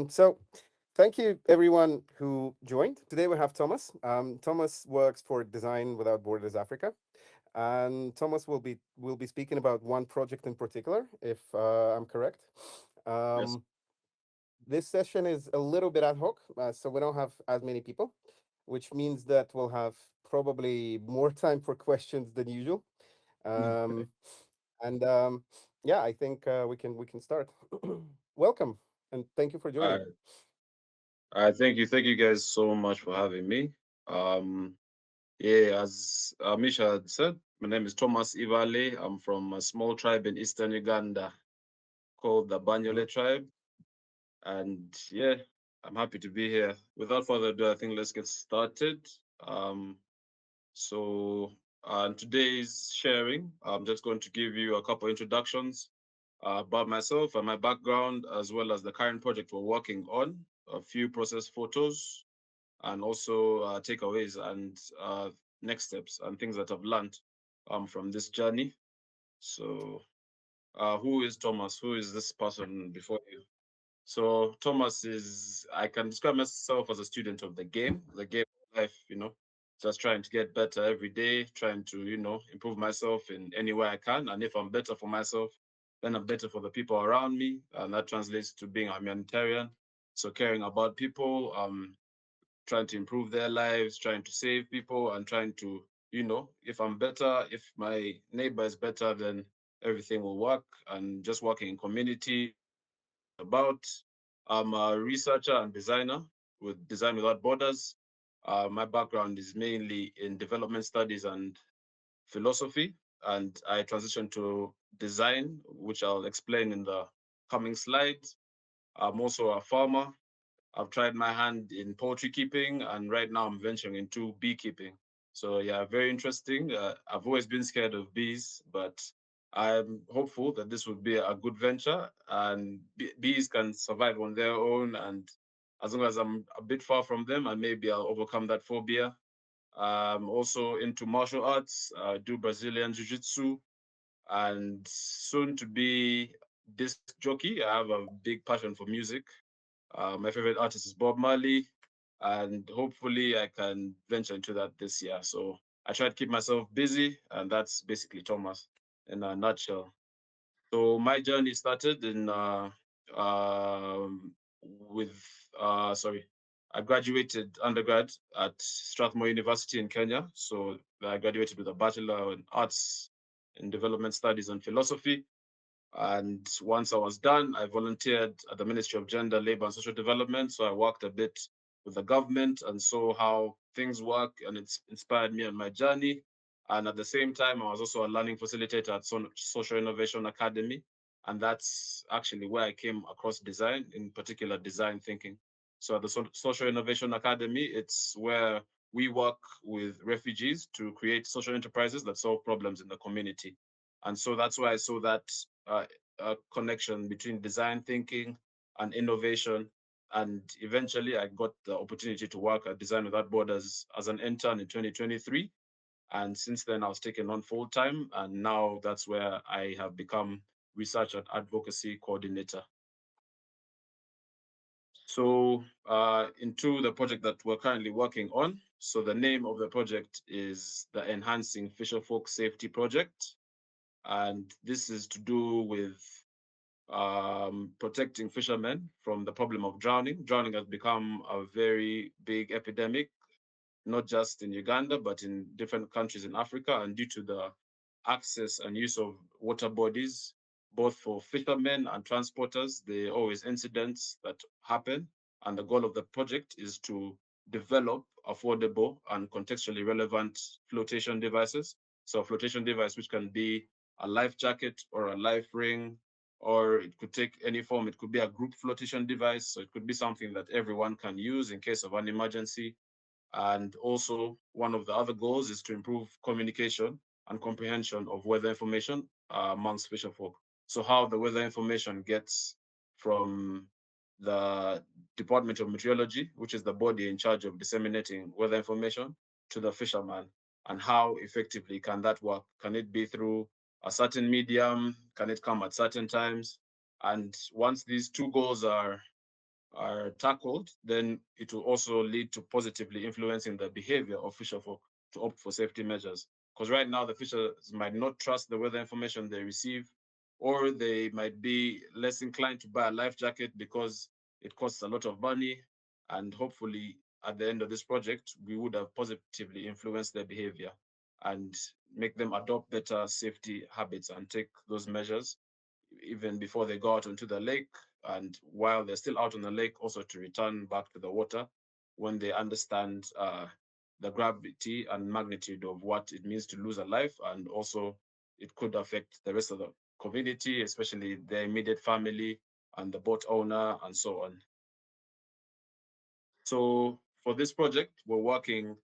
So thank you everyone who joined. Today we have Thomas. Thomas works for Design Without Borders Africa, and Thomas will be speaking about one project in particular, if I'm correct. Yes. Um, this session is a little bit ad hoc, so we don't have as many people, which means that we'll have probably more time for questions than usual. Okay. Um, and yeah, I think we can start. Welcome and thank you for All joining. right. All right. Thank you guys so much for having me. Um, yeah, as Misha had said, my name is Thomas Ivale. I'm from a small tribe in eastern Uganda called the Mhm. Banyole tribe. And yeah, I'm happy to be here. Without further ado, I think let's get started. Um, so today's sharing, I'm just going to give you a couple introductions about myself and my background, as well as the current project we're working on, a few process photos, and also takeaways and next steps and things that I've learned from this journey. So, who is Thomas? Who is this person before you? So, Thomas is, I can describe myself as a student of the game of life, just trying to get better every day, trying to, improve myself in any way I can. And if I'm better for myself, then I'm better for the people around me. And that translates to being a humanitarian. So, caring about people, trying to improve their lives, trying to save people, and trying to, if I'm better, if my neighbor is better, then everything will work. And just working in community about. I'm a researcher and designer with Design Without Borders. My background is mainly in development studies and philosophy, and I transitioned to design, which I'll explain in the coming slides. I'm also a farmer. I've tried my hand in poultry keeping, and right now I'm venturing into beekeeping. So yeah, very interesting. I've always been scared of bees, but I'm hopeful that this would be a good venture, and bees can survive on their own. And as long as I'm a bit far from them, and maybe I'll overcome that phobia. I'm also into martial arts. I do Brazilian jiu-jitsu, and soon to be disc jockey. I have a big passion for music. My favorite artist is Bob Marley, and hopefully I can venture into that this year. So I try to keep myself busy, and that's basically Thomas in a nutshell. So my journey started in with sorry, I graduated undergrad at Strathmore University in Kenya. So I graduated with a Bachelor in Arts in Development Studies and Philosophy. And once I was done, I volunteered at the Ministry of Gender, Labor and Social Development. So I worked a bit with the government and saw how things work, and it's inspired me on my journey. And at the same time, I was also a learning facilitator at Social Innovation Academy. And that's actually where I came across design, in particular design thinking. So at the Social Innovation Academy, it's where we work with refugees to create social enterprises that solve problems in the community. And so that's why I saw that uh, connection between design thinking and innovation. And eventually, I got the opportunity to work at Design Without Borders as an intern in 2023. And since then, I was taken on full time. And now that's where I have become research and advocacy coordinator. So, into the project that we're currently working on. So, the name of the project is the Enhancing Fisherfolk Safety Project. And this is to do with protecting fishermen from the problem of drowning. Drowning has become a very big epidemic, not just in Uganda, but in different countries in Africa. And due to the access and use of water bodies, both for fishermen and transporters, there are always incidents that happen. And the goal of the project is to develop affordable and contextually relevant flotation devices. So, a flotation device which can be a life jacket or a life ring, or it could take any form. It could be a group flotation device. So, it could be something that everyone can use in case of an emergency. And also, one of the other goals is to improve communication and comprehension of weather information amongst fisherfolk. So, how the weather information gets from the Department of Meteorology, which is the body in charge of disseminating weather information, to the fisherman, and how effectively can that work? Can it be through a certain medium? Can it come at certain times? And once these two goals are are tackled, then it will also lead to positively influencing the behavior of fisherfolk to opt for safety measures. Because right now, the fishers might not trust the weather information they receive, or they might be less inclined to buy a life jacket because it costs a lot of money. And hopefully, at the end of this project, we would have positively influenced their behavior and make them adopt better safety habits and take those measures even before they go out onto the lake, and while they're still out on the lake, also to return back to the water when they understand the gravity and magnitude of what it means to lose a life, and also it could affect the rest of the community, especially their immediate family and the boat owner and so on. So for this project, we're working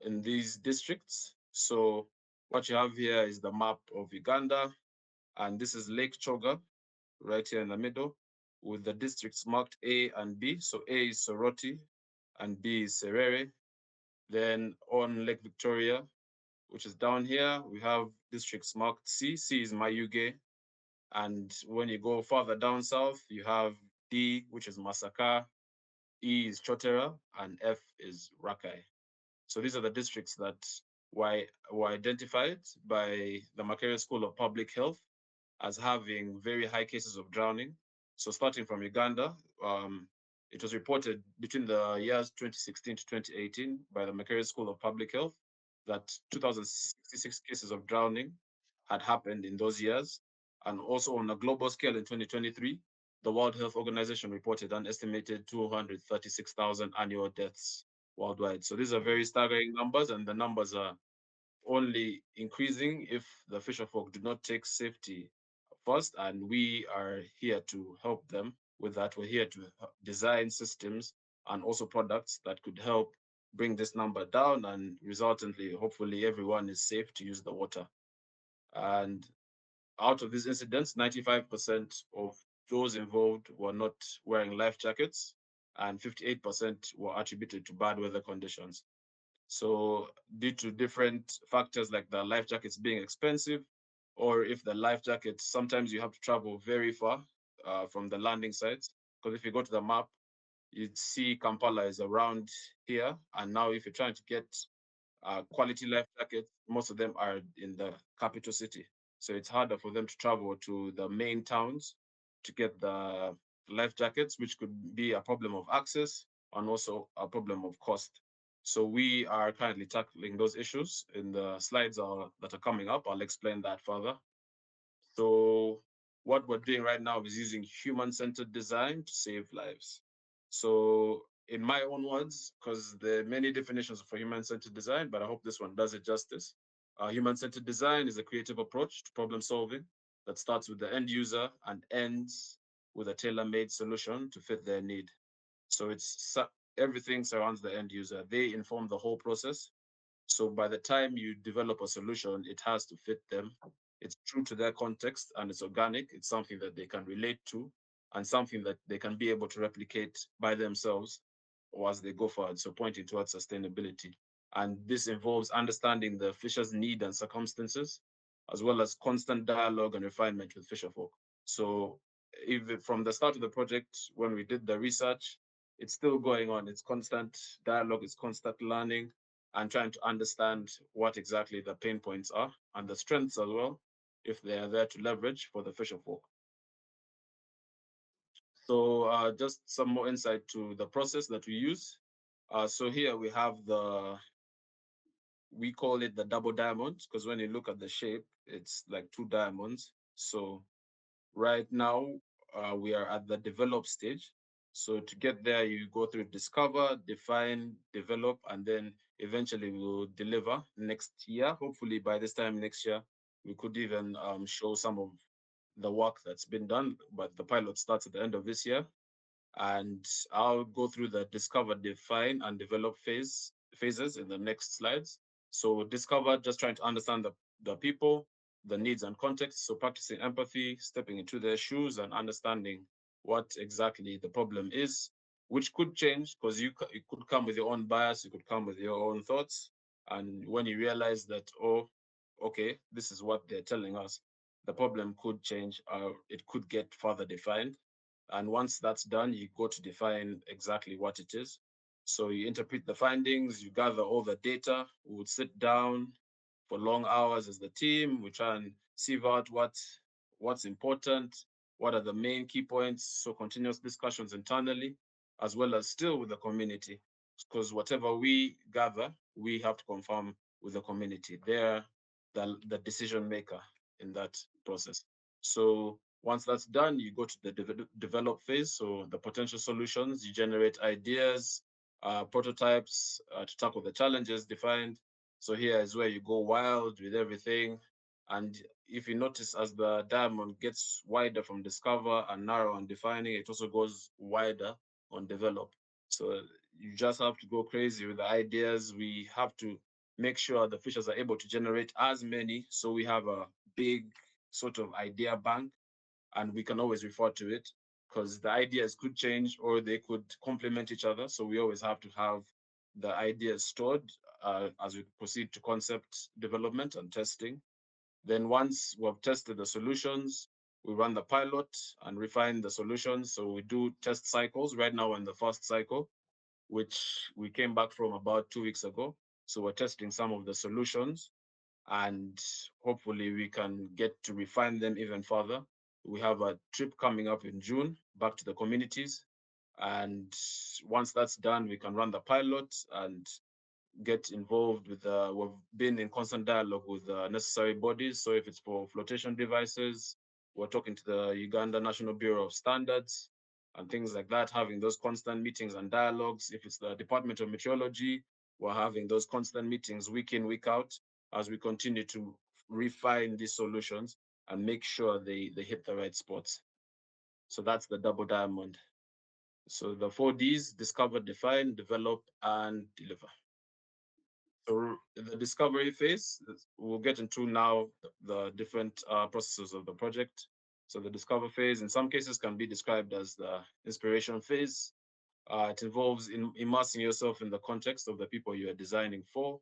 in these districts. So what you have here is the map of Uganda, and this is Lake Choga, right here in the middle, with the districts marked A and B. So A is Soroti and B is Serere. Then on Lake Victoria, which is down here, we have districts marked C. C is Mayuge. And when you go further down south, you have D, which is Masaka, E is Chotera, and F is Rakai. So these are the districts that were identified by the Makerere School of Public Health as having very high cases of drowning. So starting from Uganda, it was reported between the years 2016 to 2018 by the Makerere School of Public Health that 2,066 cases of drowning had happened in those years. And also on a global scale in 2023, the World Health Organization reported an estimated 236,000 annual deaths worldwide. So these are very staggering numbers, and the numbers are only increasing if the fisher folk do not take safety first, and we are here to help them with that. We're here to design systems and also products that could help bring this number down, and resultantly, hopefully, everyone is safe to use the water. And out of these incidents, 95% of those involved were not wearing life jackets, and 58% were attributed to bad weather conditions. So due to different factors like the life jackets being expensive, or if the life jackets, sometimes you have to travel very far from the landing sites. Because if you go to the map, you'd see Kampala is around here. And now if you're trying to get quality life jackets, most of them are in the capital city. So it's harder for them to travel to the main towns to get the life jackets, which could be a problem of access and also a problem of cost. So we are currently tackling those issues in the slides that are coming up. I'll explain that further. So what we're doing right now is using human-centered design to save lives. So in my own words, because there are many definitions for human-centered design, but I hope this one does it justice. Human-centered design is a creative approach to problem solving that starts with the end user and ends with a tailor-made solution to fit their need. So everything surrounds the end user. They inform the whole process. So by the time you develop a solution, it has to fit them. It's true to their context and it's organic. It's something that they can relate to and something that they can be able to replicate by themselves or as they go forward. So pointing towards sustainability. And this involves understanding the fisher's need and circumstances, as well as constant dialogue and refinement with fisher folk. So even from the start of the project, when we did the research, it's still going on. It's constant dialogue, it's constant learning, and trying to understand what exactly the pain points are and the strengths as well, if they are there to leverage for the fisher folk. So just some more insight to the process that we use. So here we have we call it the double diamond, because when you look at the shape, it's like two diamonds. So right now, we are at the develop stage. So to get there, you go through discover, define, develop, and then eventually we'll deliver next year. Hopefully by this time next year, we could even show some of the work that's been done, but the pilot starts at the end of this year. And I'll go through the discover, define, and develop phases in the next slides. So discover, just trying to understand the people, the needs and context. So practicing empathy, stepping into their shoes and understanding what exactly the problem is, which could change because you could come with your own bias, you could come with your own thoughts. And when you realize that, oh, okay, this is what they're telling us, the problem could change, it could get further defined. And once that's done, you go to define exactly what it is. So you interpret the findings, you gather all the data. We would sit down for long hours as the team. We try and sieve out what's important, what are the main key points. So continuous discussions internally, as well as still with the community, because whatever we gather, we have to confirm with the community. They're the decision maker in that process. So once that's done, you go to the develop phase. So the potential solutions, you generate ideas, prototypes to tackle the challenges defined. So here is where you go wild with everything. And if you notice, as the diamond gets wider from discover and narrow and defining, it also goes wider on develop. So you just have to go crazy with the ideas. We have to make sure the fishers are able to generate as many. So we have a big sort of idea bank, and we can always refer to it because the ideas could change or they could complement each other. So we always have to have the ideas stored as we proceed to concept development and testing. Then once we've tested the solutions, we run the pilot and refine the solutions. So we do test cycles. Right now we're in the first cycle, which we came back from about 2 weeks ago. So we're testing some of the solutions, and hopefully we can get to refine them even further. We have a trip coming up in June back to the communities. And once that's done, we can run the pilot and get involved with, we've been in constant dialogue with necessary bodies. So if it's for flotation devices, we're talking to the Uganda National Bureau of Standards and things like that, having those constant meetings and dialogues. If it's the Department of Meteorology, we're having those constant meetings week in, week out, as we continue to refine these solutions and make sure they hit the right spots. So that's the double diamond. So the 4Ds: discover, define, develop, and deliver. So the discovery phase, we'll get into now the different processes of the project. So the discover phase, in some cases, can be described as the inspiration phase. It involves immersing yourself in the context of the people you are designing for,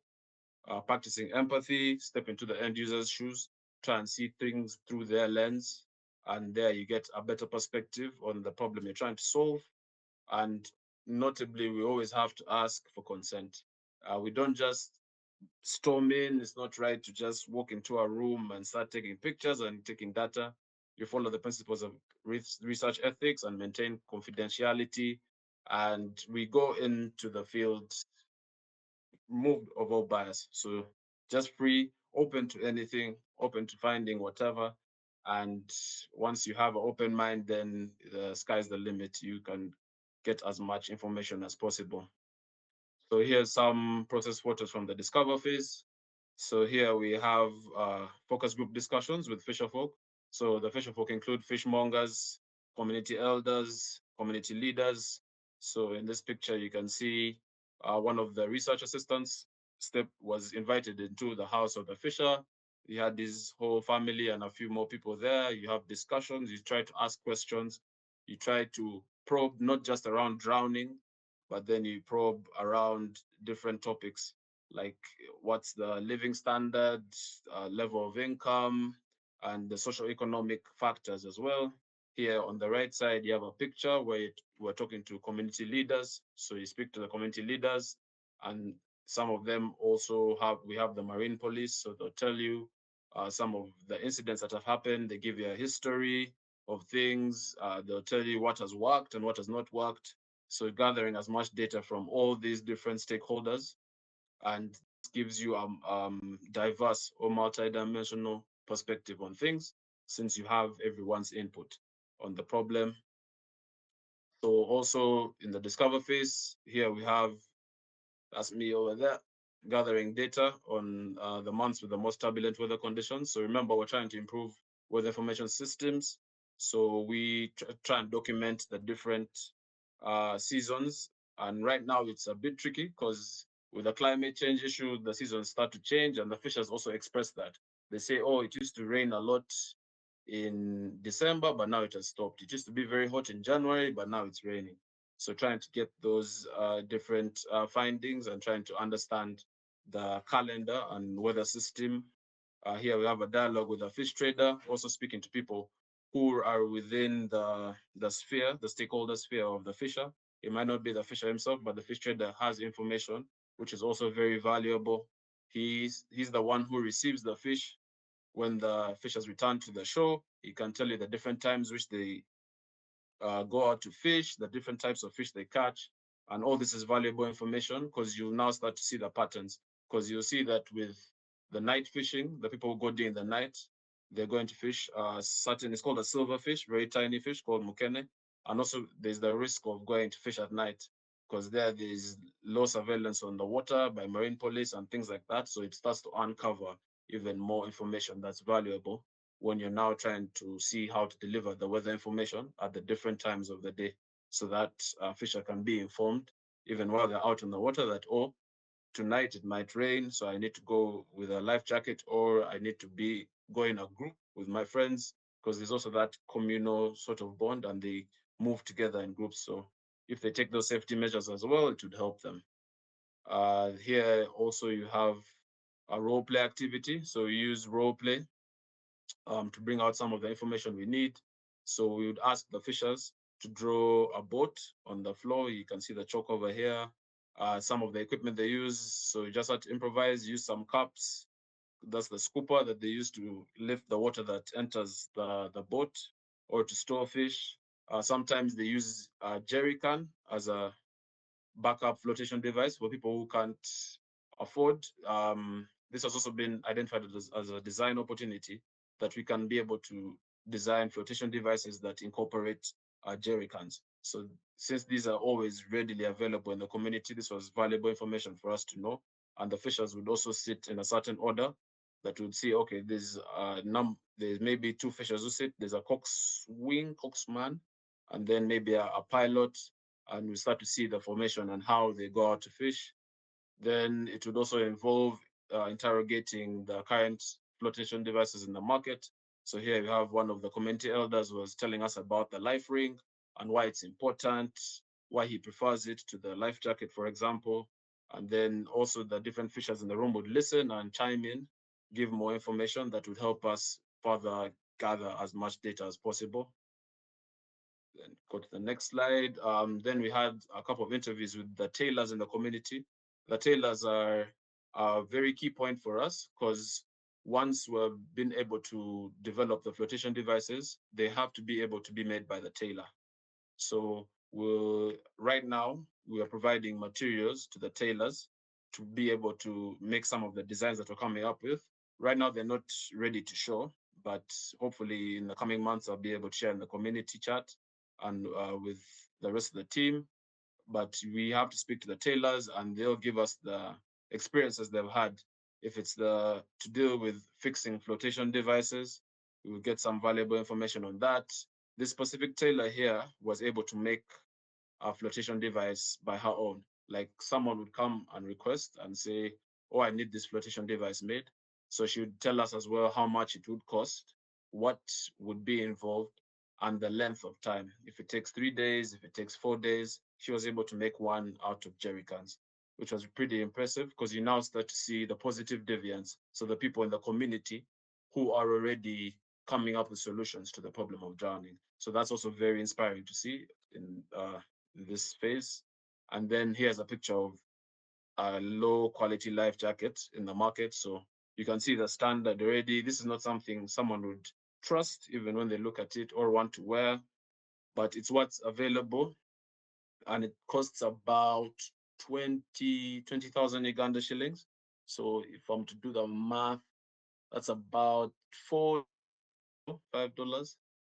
practicing empathy, step into the end user's shoes, try and see things through their lens, and there you get a better perspective on the problem you're trying to solve. And notably, we always have to ask for consent. We don't just storm in. It's not right to just walk into a room and start taking pictures and taking data. You follow the principles of research ethics and maintain confidentiality. And we go into the field moved of all bias. So just free, open to anything, open to finding whatever. And once you have an open mind, then the sky's the limit. You can get as much information as possible. So here's some process photos from the discover phase. So here we have focus group discussions with fisherfolk. So the fisherfolk include fishmongers, community elders, community leaders. So in this picture, you can see one of the research assistants, Step, was invited into the house of the fisher. He had his whole family and a few more people there. You have discussions, you try to ask questions, you try to probe not just around drowning, but then you probe around different topics like what's the living standard, level of income, and the social economic factors as well. Here on the right side, you have a picture where we're talking to community leaders. So you speak to the community leaders, and some of them also we have the Marine Police. So they'll tell you some of the incidents that have happened. They give you a history of things. They'll tell you what has worked and what has not worked. So gathering as much data from all these different stakeholders, and this gives you diverse or multi-dimensional perspective on things, since you have everyone's input on the problem. So also in the discover phase, here we have, that's me over there, gathering data on the months with the most turbulent weather conditions. So remember, we're trying to improve weather information systems. So we try and document the different seasons. And right now it's a bit tricky because with the climate change issue, the seasons start to change, and the fishers also express that. They say, oh, it used to rain a lot in December, but now it has stopped. It used to be very hot in January, but now it's raining. So trying to get those different findings and trying to understand the calendar and weather system. Here we have a dialogue with a fish trader, also speaking to people who are within the sphere, the stakeholder sphere of the fisher. It might not be the fisher himself, but the fish trader has information, which is also very valuable. He's the one who receives the fish when the fish has returned to the shore. He can tell you the different times which they go out to fish, the different types of fish they catch. And all this is valuable information because you now start to see the patterns. Because you'll see that with the night fishing, the people who go during the night, they're going to fish certain, it's called a silverfish, very tiny fish called mukene. And also there's the risk of going to fish at night because there's low surveillance on the water by marine police and things like that. So it starts to uncover even more information that's valuable when you're now trying to see how to deliver the weather information at the different times of the day so that fisher can be informed even while they're out on the water that, oh, tonight it might rain, so I need to go with a life jacket, or I need to be go in a group with my friends because there's also that communal sort of bond and they move together in groups. So if they take those safety measures as well, it would help them. Here also you have a role play activity. So we use role play to bring out some of the information we need. So we would ask the fishers to draw a boat on the floor. You can see the chalk over here, some of the equipment they use. So you just have to improvise, use some cups. That's the scooper that they use to lift the water that enters the boat or to store fish. Sometimes they use a jerry can as a backup flotation device for people who can't afford. This has also been identified as a design opportunity that we can be able to design flotation devices that incorporate jerry cans. So since these are always readily available in the community, this was valuable information for us to know. And the fishers would also sit in a certain order that would see, okay, there's maybe two fishers who sit, there's a coxswain, coxman, and then maybe a pilot, and we start to see the formation and how they go out to fish. Then it would also involve interrogating the current flotation devices in the market. So here we have one of the community elders was telling us about the life ring and why it's important, why he prefers it to the life jacket, for example. And then also the different fishers in the room would listen and chime in, give more information that would help us further gather as much data as possible. Then go to the next slide. Then we had a couple of interviews with the tailors in the community. The tailors are a very key point for us because once we've been able to develop the flotation devices, they have to be able to be made by the tailor. So right now we are providing materials to the tailors to be able to make some of the designs that we're coming up with. Right now they're not ready to show, but hopefully in the coming months I'll be able to share in the community chat and with the rest of the team. But we have to speak to the tailors and they'll give us the experiences they've had. If it's to deal with fixing flotation devices, we will get some valuable information on that. This specific tailor here was able to make a flotation device by her own. Like someone would come and request and say, oh, I need this flotation device made. So she would tell us as well how much it would cost, what would be involved, and the length of time. If it takes 3 days, if it takes 4 days, she was able to make one out of jerry cans, which was pretty impressive because you now start to see the positive deviance. So the people in the community who are already coming up with solutions to the problem of drowning. So that's also very inspiring to see in this phase. And then here's a picture of a low quality life jacket in the market. So you can see the standard already. This is not something someone would trust even when they look at it or want to wear, but it's what's available. And it costs about 20,000 Uganda shillings. So if I'm to do the math, that's about $4 to $5.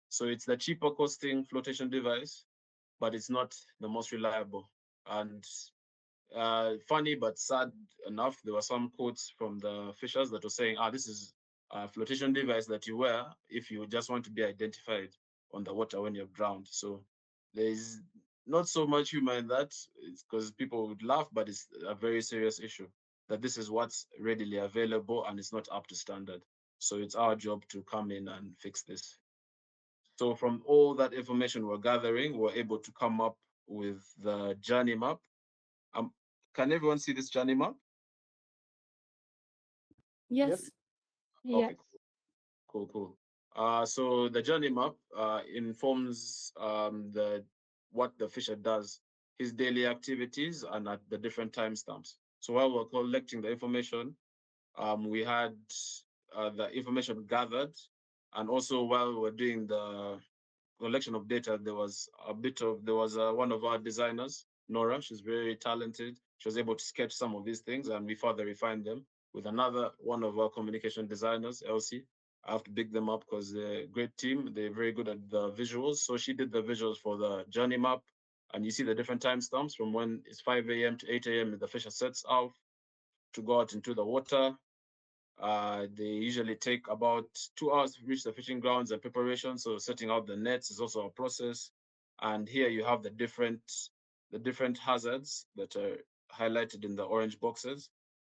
So it's the cheaper costing flotation device, but it's not the most reliable. And funny but sad enough, there were some quotes from the fishers that were saying, this is a flotation device that you wear if you just want to be identified on the water when you've drowned. So there's not so much humor in that because people would laugh, but it's a very serious issue that this is what's readily available and it's not up to standard. So it's our job to come in and fix this. So from all that information we're gathering, we're able to come up with the journey map. Um, can everyone see this journey map? Yes. Yes. Yeah. Okay, cool, cool. So the journey map informs the what the fisher does, his daily activities, and at the different timestamps. So while we're collecting the information, we had the information gathered, and also while we're doing the collection of data, there was one of our designers, Nora. She's very talented. She was able to sketch some of these things, and we further refined them with another one of our communication designers, Elsie. I have to big them up because they're a great team. They're very good at the visuals. So she did the visuals for the journey map, and you see the different timestamps from when it's 5 a.m. to 8 a.m. The fisher sets out to go out into the water. They usually take about 2 hours to reach the fishing grounds and preparation. So setting out the nets is also a process. And here you have the different hazards that are highlighted in the orange boxes.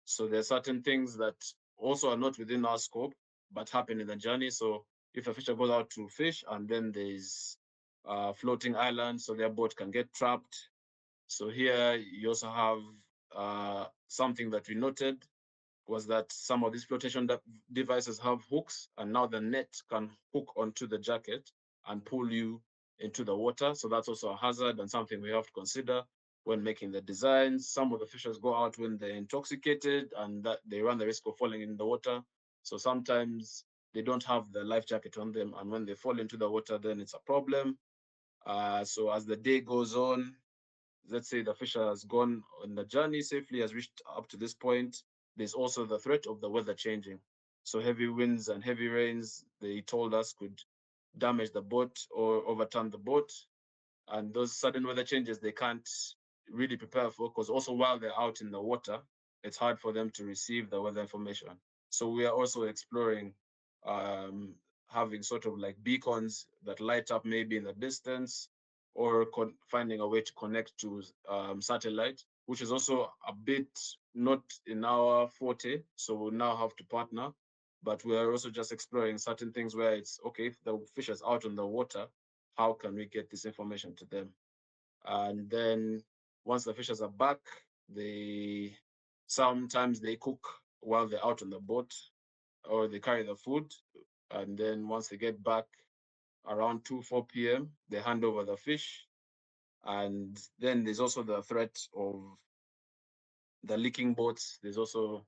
So there are certain things that also are not within our scope, but happen in the journey. So if a fisher goes out to fish and then there's a floating island, so their boat can get trapped. So here you also have something that we noted was that some of these flotation devices have hooks, and now the net can hook onto the jacket and pull you into the water. So that's also a hazard and something we have to consider when making the designs. Some of the fishers go out when they're intoxicated and that they run the risk of falling in the water. So sometimes they don't have the life jacket on them, and when they fall into the water, then it's a problem. So as the day goes on, let's say the fisher has gone on the journey safely, has reached up to this point, there's also the threat of the weather changing. So heavy winds and heavy rains, they told us, could damage the boat or overturn the boat. And those sudden weather changes, they can't really prepare for, because also while they're out in the water, it's hard for them to receive the weather information. So we are also exploring um, having sort of like beacons that light up maybe in the distance, or finding a way to connect to satellite, which is also a bit not in our forte. So we now have to partner, but we are also just exploring certain things where it's okay, if the fish is out on the water, how can we get this information to them? And then once the fishers are back, they sometimes they cook while they're out on the boat, or they carry the food. And then once they get back around 2, 4 p.m., they hand over the fish. And then there's also the threat of the leaking boats. There's also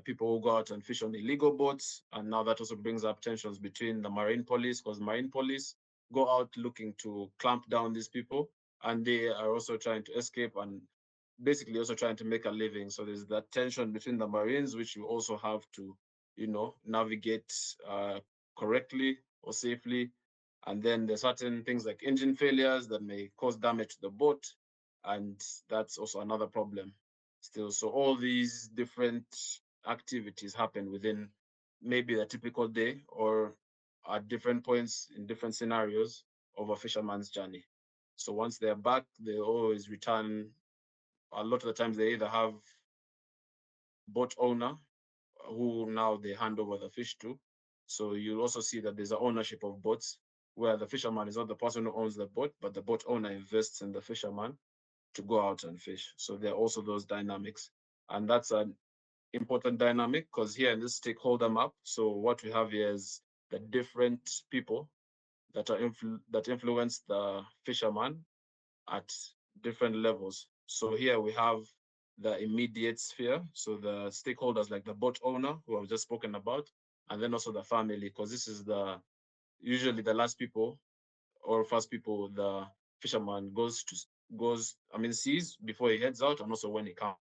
people who go out and fish on illegal boats. And now that also brings up tensions between the marine police, because marine police go out looking to clamp down these people, and they are also trying to escape and basically also trying to make a living. So there's that tension between the marines, which you also have to, navigate correctly or safely. And then there's certain things like engine failures that may cause damage to the boat, and that's also another problem still. So all these different activities happen within maybe a typical day, or at different points in different scenarios of a fisherman's journey. So once they're back, they always return. A lot of the times they either have boat owner who now they hand over the fish to. So you'll also see that there's an ownership of boats where the fisherman is not the person who owns the boat, but the boat owner invests in the fisherman to go out and fish. So there are also those dynamics. And that's an important dynamic because here in this stakeholder map, so what we have here is the different people that that influence the fisherman at different levels. So here we have the immediate sphere, so the stakeholders like the boat owner who I've just spoken about, and then also the family, because this is the usually the last people or first people the fisherman sees before he heads out, and also when he comes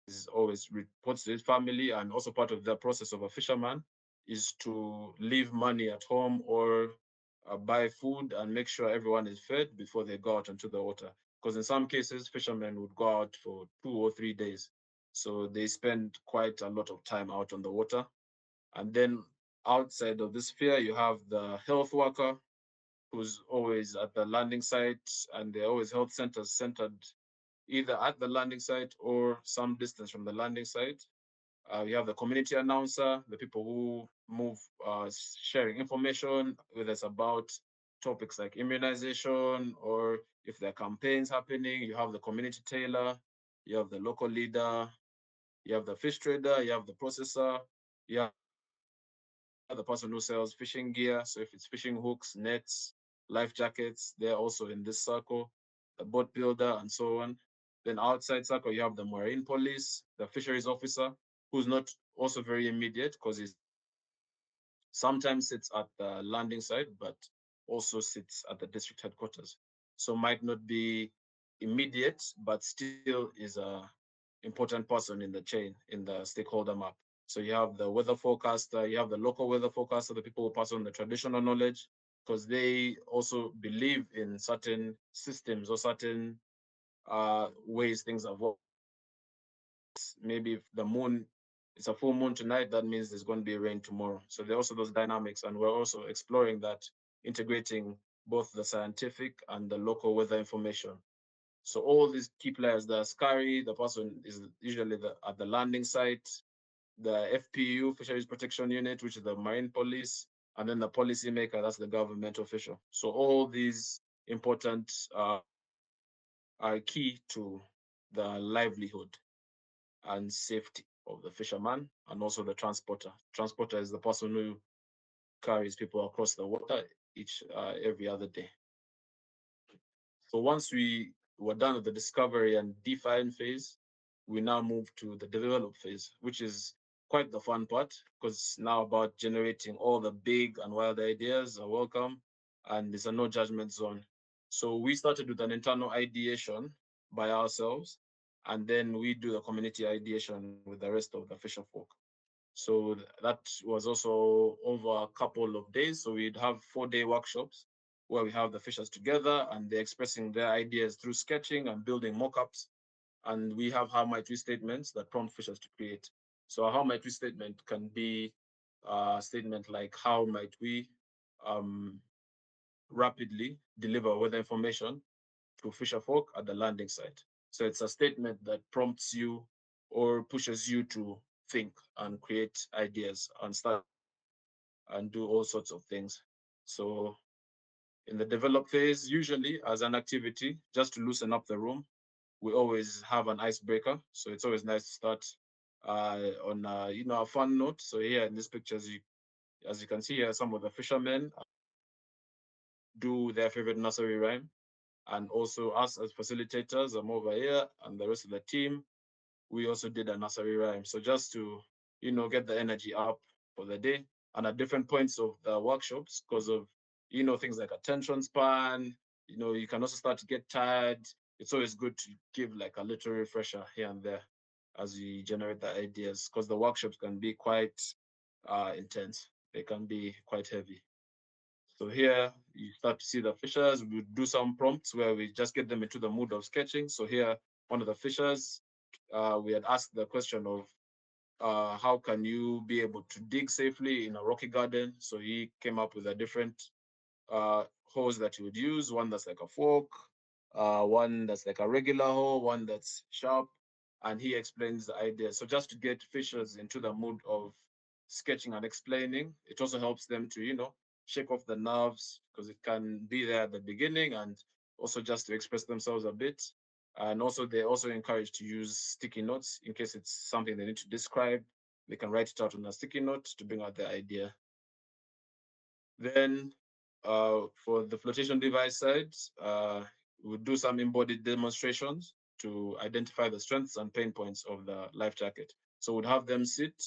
is always reports to his family. And also part of the process of a fisherman is to leave money at home, or buy food and make sure everyone is fed before they go out into the water. Because in some cases, fishermen would go out for 2 or 3 days. So they spend quite a lot of time out on the water. And then outside of this sphere, you have the health worker who's always at the landing site, and there are always health centers centered either at the landing site or some distance from the landing site. You have the community announcer, the people who move sharing information, whether it's about topics like immunization or if there are campaigns happening. You have the community tailor, you have the local leader, you have the fish trader, you have the processor, you have the person who sells fishing gear. So if it's fishing hooks, nets, life jackets, they're also in this circle, the boat builder, and so on. Then outside circle, you have the marine police, the fisheries officer, who's not also very immediate because he sometimes sits at the landing site, but also sits at the district headquarters. So might not be immediate, but still is a important person in the chain, in the stakeholder map. So you have the weather forecaster, you have the local weather forecaster, the people who pass on the traditional knowledge, because they also believe in certain systems or certain ways things have worked. Maybe if the moon, it's a full moon tonight, that means there's going to be rain tomorrow. So there are also those dynamics, and we're also exploring that, integrating both the scientific and the local weather information. So all these key players, the Askari, the person is usually at the landing site, the FPU, Fisheries Protection Unit, which is the Marine Police, and then the policymaker, that's the government official. So all these important are key to the livelihood and safety of the fisherman and also the transporter. Transporter is the person who carries people across the water each every other day. So once we were done with the discovery and define phase, we now move to the develop phase, which is quite the fun part because it's now about generating all the big and wild ideas are welcome and it's a no judgment zone. So we started with an internal ideation by ourselves and then we do the community ideation with the rest of the fisher folk. So that was also over a couple of days. So we'd have 4-day workshops where we have the fishers together and they're expressing their ideas through sketching and building mock-ups. And we have how might we statements that prompt fishers to create. So a how might we statement can be a statement like how might we um, rapidly deliver weather information to fisher folk at the landing site. So it's a statement that prompts you or pushes you to think and create ideas and start and do all sorts of things. So in the develop phase, usually as an activity, just to loosen up the room, we always have an icebreaker. So it's always nice to start on a fun note. So here in these pictures, as you can see here, some of the fishermen do their favorite nursery rhyme. And also us as facilitators, I'm over here, and the rest of the team, we also did a nursery rhyme. So just to, get the energy up for the day. And at different points of the workshops, because of, things like attention span, you can also start to get tired. It's always good to give like a little refresher here and there as you generate the ideas, because the workshops can be quite intense. They can be quite heavy. So here you start to see the fishers. We do some prompts where we just get them into the mood of sketching. So here, one of the fishers, we had asked the question of how can you be able to dig safely in a rocky garden? So he came up with a different hose that you would use, one that's like a fork, one that's like a regular hoe, one that's sharp, and he explains the idea. So just to get fishers into the mood of sketching and explaining, it also helps them to, shake off the nerves because it can be there at the beginning and also just to express themselves a bit. And also they're also encouraged to use sticky notes in case it's something they need to describe. They can write it out on a sticky note to bring out the idea. Then for the flotation device side, we'll do some embodied demonstrations to identify the strengths and pain points of the life jacket. So we'd have them sit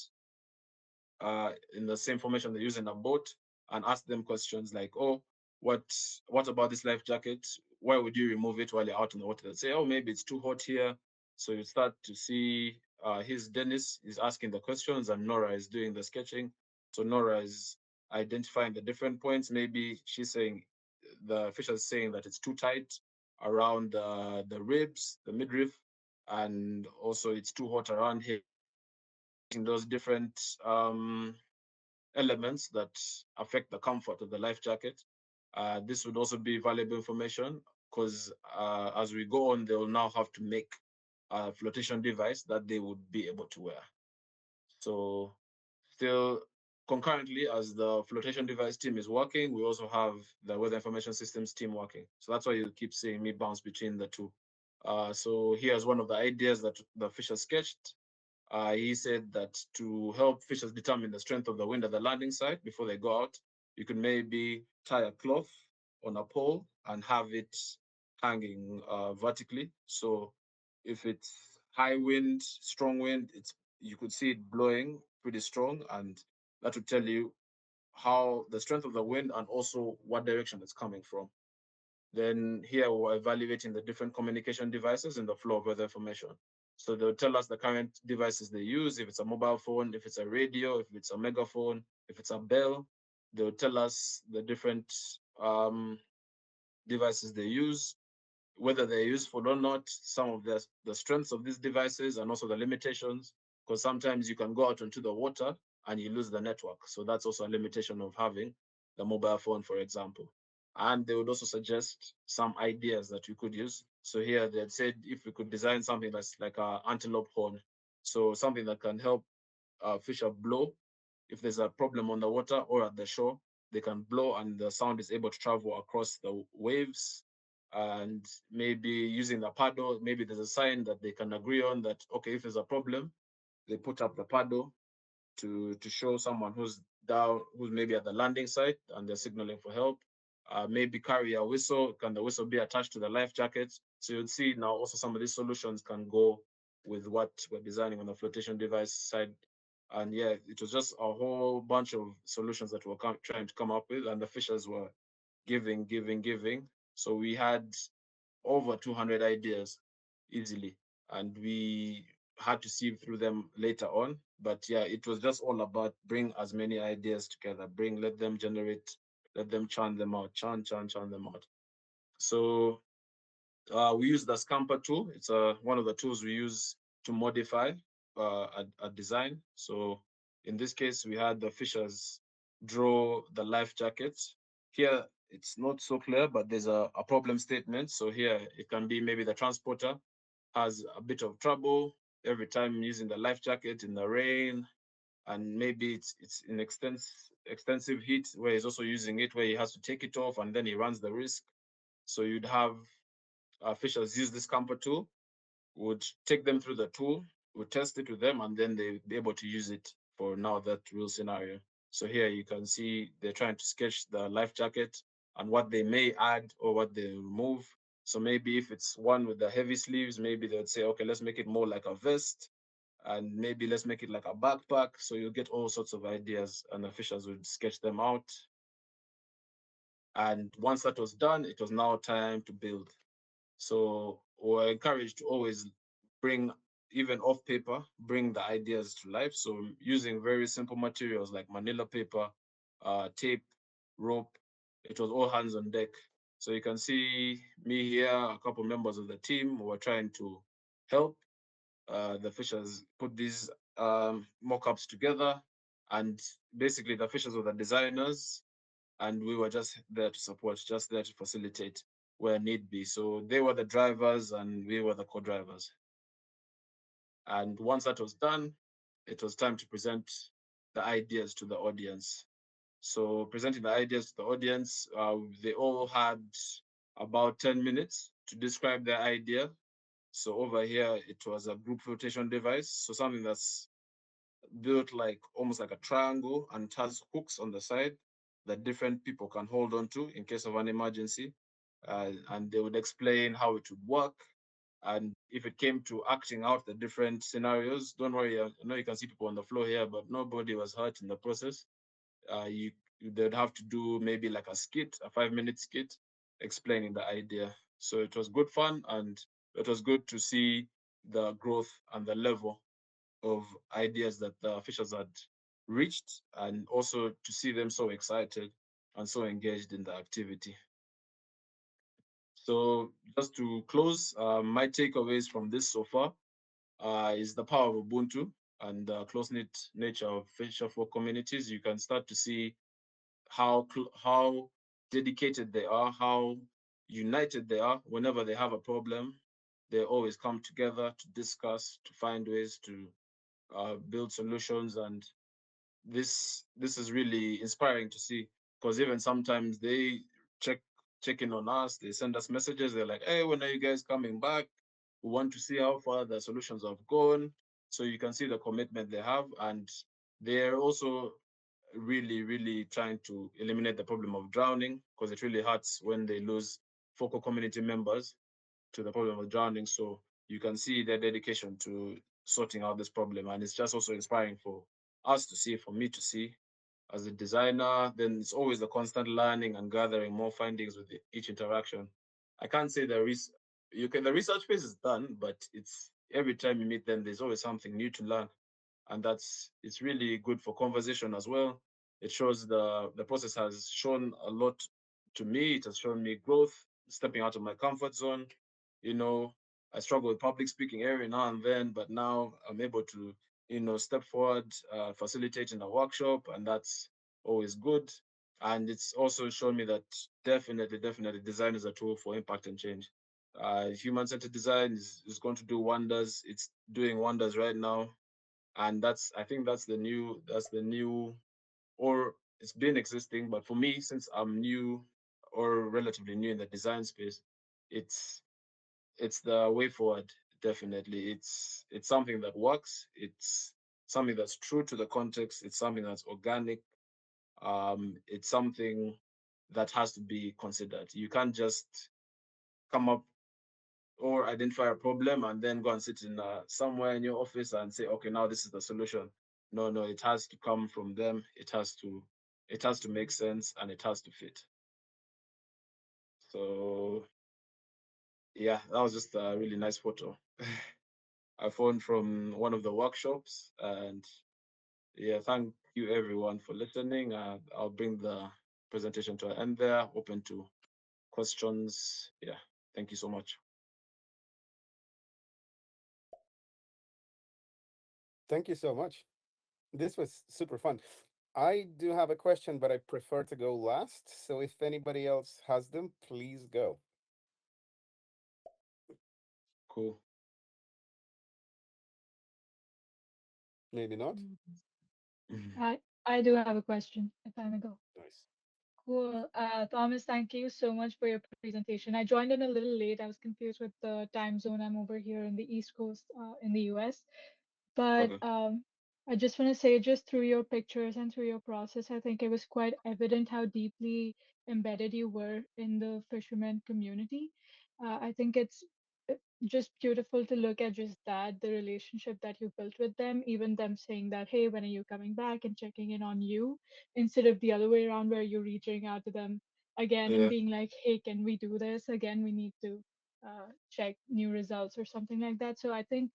in the same formation they use in a boat and ask them questions like, oh, what what about this life jacket? Why would you remove it while you're out in the water? They'll say, oh, maybe it's too hot here. So you start to see his Dennis is asking the questions and Nora is doing the sketching. So Nora is identifying the different points. Maybe she's saying the fisher is saying that it's too tight around the ribs, the midriff, and also it's too hot around here. Those different elements that affect the comfort of the life jacket. This would also be valuable information because as we go on, they will now have to make a flotation device that they would be able to wear. So still concurrently as the flotation device team is working, we also have the weather information systems team working. So that's why you keep seeing me bounce between the two. So here's one of the ideas that the Fisher sketched. He said that to help fishers determine the strength of the wind at the landing site before they go out, you could maybe tie a cloth on a pole and have it hanging vertically. So if it's high wind, strong wind, it's you could see it blowing pretty strong, and that would tell you how the strength of the wind and also what direction it's coming from. Then here we're evaluating the different communication devices in the flow of weather information. So they'll tell us the current devices they use, if it's a mobile phone, if it's a radio, if it's a megaphone, if it's a bell. They'll tell us the different devices they use, whether they're useful or not, some of the strengths of these devices and also the limitations, because sometimes you can go out into the water and you lose the network. So that's also a limitation of having the mobile phone, for example. And they would also suggest some ideas that we could use. So here they had said if we could design something that's like a antelope horn, so something that can help fisher blow if there's a problem on the water or at the shore, they can blow and the sound is able to travel across the waves. And maybe using the paddle, maybe there's a sign that they can agree on that, okay, if there's a problem, they put up the paddle to show someone who's down, who's maybe at the landing site and they're signaling for help. Maybe carry a whistle. Can the whistle be attached to the life jacket? So you'll see now also some of these solutions can go with what we're designing on the flotation device side. And yeah, it was just a whole bunch of solutions that we're trying to come up with, and the fishers were giving. So we had over 200 ideas easily, and we had to sieve through them later on. But yeah, it was just all about bring as many ideas together, let them generate, let them churn them out, churn them out. So we use the Scamper tool. It's one of the tools we use to modify a design. So in this case, we had the fishers draw the life jackets. Here, it's not so clear, but there's a problem statement. So here, it can be maybe the transporter has a bit of trouble every time using the life jacket in the rain, and maybe it's in extensive heat where he's also using it where he has to take it off and then he runs the risk. So you'd have fishers use this camper tool, would take them through the tool, would test it with them, and then they'd be able to use it for now that real scenario. So here you can see they're trying to sketch the life jacket and what they may add or what they remove. So maybe if it's one with the heavy sleeves, maybe they'd say, okay, let's make it more like a vest, and maybe let's make it like a backpack. So you'll get all sorts of ideas, and the fishers would sketch them out. And once that was done, it was now time to build. So we're encouraged to always bring, even off paper, bring the ideas to life. So using very simple materials like manila paper, tape, rope, it was all hands on deck. So you can see me here, a couple members of the team who are trying to help. The fishers put these mock-ups together, and basically the fishers were the designers, and we were just there to support, just there to facilitate where need be. So they were the drivers and we were the co-drivers. And once that was done, it was time to present the ideas to the audience. So presenting the ideas to the audience, they all had about 10 minutes to describe their idea. So over here, it was a group flotation device. So something that's built like almost like a triangle and has hooks on the side that different people can hold on to in case of an emergency. And they would explain how it would work. And if it came to acting out the different scenarios, don't worry, I know you can see people on the floor here, but nobody was hurt in the process. You They'd have to do maybe like a skit, a 5-minute skit, explaining the idea. So it was good fun, and it was good to see the growth and the level of ideas that the officials had reached, and also to see them so excited and so engaged in the activity. So just to close, my takeaways from this so far is the power of Ubuntu and the close-knit nature of Fisher folk communities. You can start to see how dedicated they are, how united they are. Whenever they have a problem, they always come together to discuss, to find ways to build solutions. And this is really inspiring to see, because even sometimes they check check in on us. They send us messages. They're like, "Hey, when are you guys coming back? We want to see how far the solutions have gone." So you can see the commitment they have, and they're also really trying to eliminate the problem of drowning, because it really hurts when they lose focal community members to the problem of drowning. So you can see their dedication to sorting out this problem, and it's just also inspiring for us to see, for me to see as a designer. Then it's always the constant learning and gathering more findings with each interaction. I can't say the research phase is done, but it's every time you meet them, there's always something new to learn, and it's really good for conversation as well. It shows the process has shown a lot to me. It has shown me growth, stepping out of my comfort zone. You know, I struggle with public speaking every now and then, but now I'm able to, step forward, facilitating a workshop, and that's always good. And it's also shown me that definitely design is a tool for impact and change. Human-centered design is going to do wonders. It's doing wonders right now, and I think that's the new, or it's been existing, but for me, since I'm new or relatively new in the design space, it's it's the way forward. Definitely, it's something that works. It's something that's true to the context. It's something that's organic. It's something that has to be considered. You can't just come up or identify a problem and then go and sit in somewhere in your office and say, okay, now this is the solution. No, it has to come from them. It has to make sense, and it has to fit. So yeah, that was just a really nice photo I found from one of the workshops. And yeah, thank you everyone for listening. I'll bring the presentation to an end there, open to questions. Yeah, thank you so much. Thank you so much. This was super fun. I do have a question, but I prefer to go last. So if anybody else has them, please go. Cool. Maybe not. Mm. Mhm. I do have a question, if I may go. Nice. Cool. Thomas, thank you so much for your presentation. I joined in a little late. I was confused with the time zone. I'm over here in the East Coast, in the US. But Okay. I just want to say, just through your pictures and through your process, I think it was quite evident how deeply embedded you were in the fisherman community. I think it's uh, just beautiful to look at just that, the relationship that you built with them, even them saying that, hey, when are you coming back, and checking in on you, instead of the other way around where you're reaching out to them again and Yeah. being like, hey, can we do this again? We need to check new results or something like that. So I think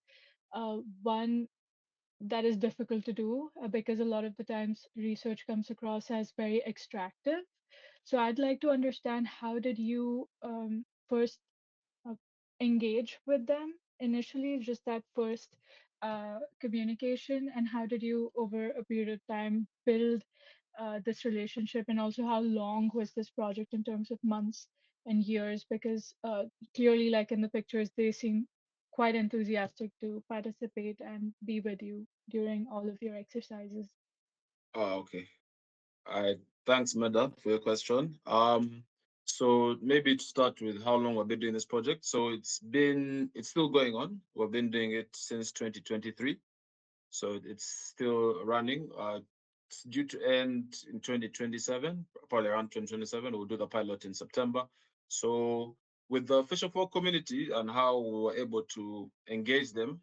one that is difficult to do because a lot of the times research comes across as very extractive. So I'd like to understand, how did you first uh, engage with them initially, just that first communication, and how did you over a period of time build this relationship, and also how long was this project in terms of months and years? Because clearly, like in the pictures, they seem quite enthusiastic to participate and be with you during all of your exercises. Oh, okay. I Thanks, Meda, for your question. So maybe to start with how long we've been doing this project. So it's still going on. We've been doing it since 2023. So it's still running. It's due to end in 2027, probably around 2027. We'll do the pilot in September. So with the Fisher Folk community and how we were able to engage them,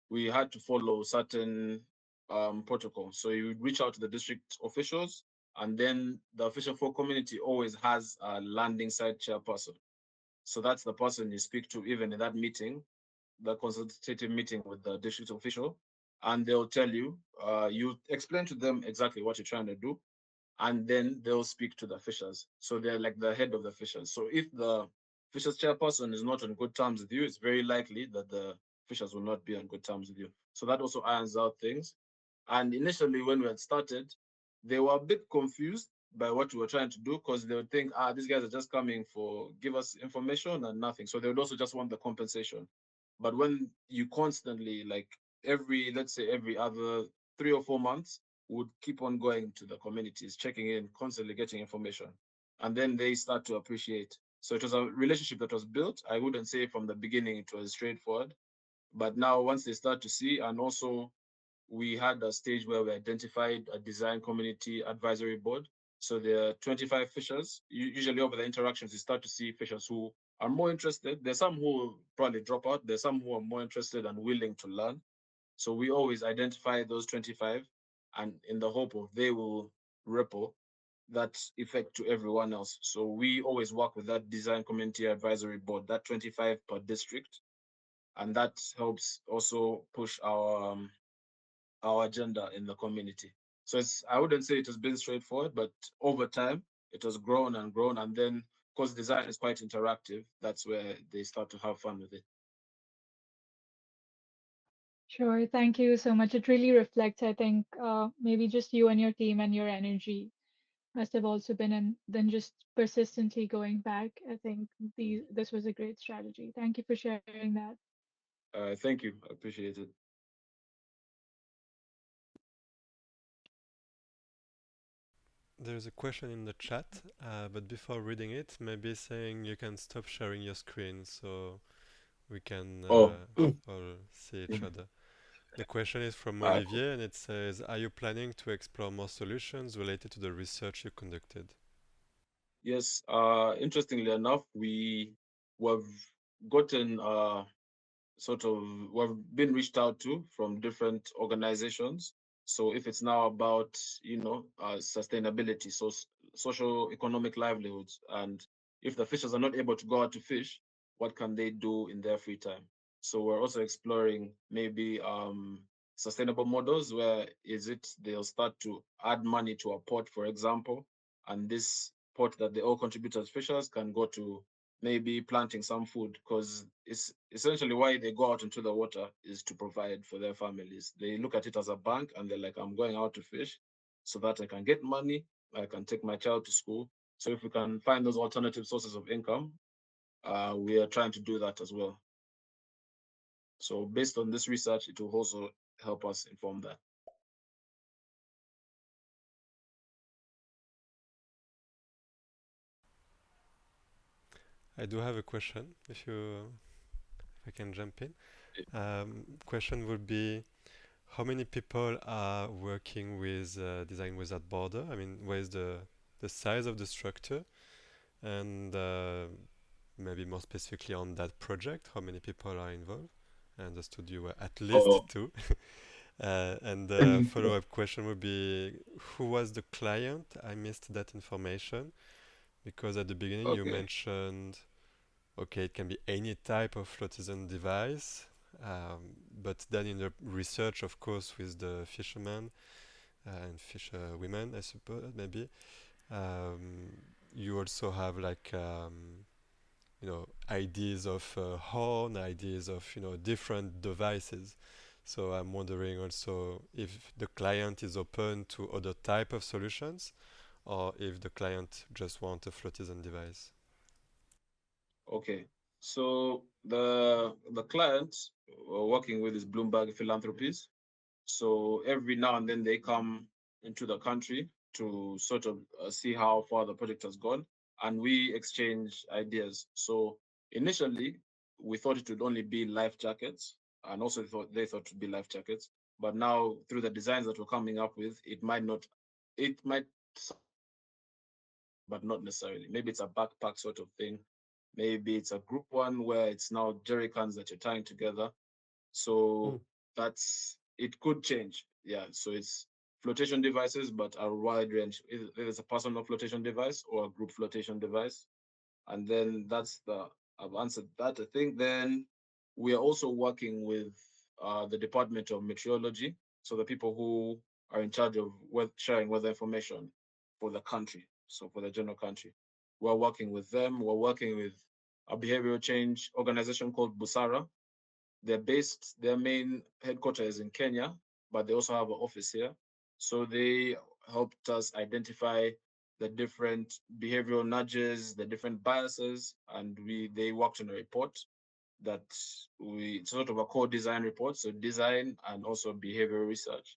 we had to follow certain protocols. So you would reach out to the district officials, and then the Fisher Folk community always has a landing site chairperson. So that's the person you speak to even in that meeting, the consultative meeting with the district official, and they'll tell you, you explain to them exactly what you're trying to do, and then they'll speak to the fishers. So they're like the head of the fishers. So if the fishers chairperson is not on good terms with you, it's very likely that the fishers will not be on good terms with you. So that also irons out things. And initially, when we had started, they were a bit confused by what we were trying to do, because they would think, these guys are just coming for give us information and nothing. So they would also just want the compensation. But when you constantly, like let's say every other 3 or 4 months, would keep on going to the communities, checking in, constantly getting information, and then they start to appreciate. So it was a relationship that was built. I wouldn't say from the beginning it was straightforward, But now once they start to see, and also we had a stage where we identified a design community advisory board. So there are 25 fishers. Usually over the interactions, you start to see fishers who are more interested. There's some who will probably drop out. There's some who are more interested and willing to learn. So we always identify those 25 and in the hope of they will ripple that effect to everyone else. So we always work with that design community advisory board, that 25 per district. And that helps also push our agenda in the community. So it's, I wouldn't say it has been straightforward, but over time it has grown and grown. And then because design is quite interactive, that's where they start to have fun with it. Sure, thank you so much. It really reflects, I think, maybe just you and your team and your energy must have also been in then just persistently going back. I think this was a great strategy. Thank you for sharing that. Thank you. I appreciate it. There's a question in the chat, but before reading it, maybe saying you can stop sharing your screen so we can Oh, all see each other. The question is from cool. Olivier and it says, are you planning to explore more solutions related to the research you conducted? Yes. Interestingly enough, we've gotten sort of we've been reached out to from different organizations. So if it's now about sustainability, so social economic livelihoods, and if the fishers are not able to go out to fish, what can they do in their free time? So we're also exploring maybe sustainable models where is it they'll start to add money to a pot, for example, and this pot that they all contribute as fishers can go to maybe planting some food, because it's essentially why they go out into the water is to provide for their families. They look at it as a bank and they're like, I'm going out to fish so that I can get money, I can take my child to school. So if we can find those alternative sources of income, we are trying to do that as well. So based on this research, it will also help us inform that. I do have a question, if I can jump in. Question would be, how many people are working with Design Without Border? I mean, where is the size of the structure? And maybe more specifically on that project, how many people are involved? I understood you were at least Oh, two. And the follow-up question would be, who was the client? I missed that information because at the beginning you okay. mentioned, okay, it can be any type of flotation device, but then in the research, of course, with the fishermen and fisher women, I suppose, maybe, um, you also have like ideas of horn, ideas of different devices. So I'm wondering also if the client is open to other type of solutions, or if the client just want a flotation device. Okay. So the client we're working with is Bloomberg Philanthropies. So every now and then they come into the country to sort of see how far the project has gone, and we exchange ideas. So initially, we thought it would only be life jackets, and also they thought it would be life jackets. But now, through the designs that we're coming up with, it might not, it might, but not necessarily. Maybe it's a backpack sort of thing. Maybe it's a group one where it's now jerry cans that you're tying together. Mm. So that's it could change. Yeah. So it's flotation devices, but a wide range. If it's a personal flotation device or a group flotation device. And then I've answered that. I think then we are also working with the Department of Meteorology. So the people who are in charge of sharing weather information for the country. So for the general country, we're working with them. We're working with a behavioral change organization called Busara. Their main headquarters is in Kenya, but they also have an office here. So they helped us identify the different behavioral nudges, the different biases, and they worked on a report that sort of a core design report, so design and also behavioral research.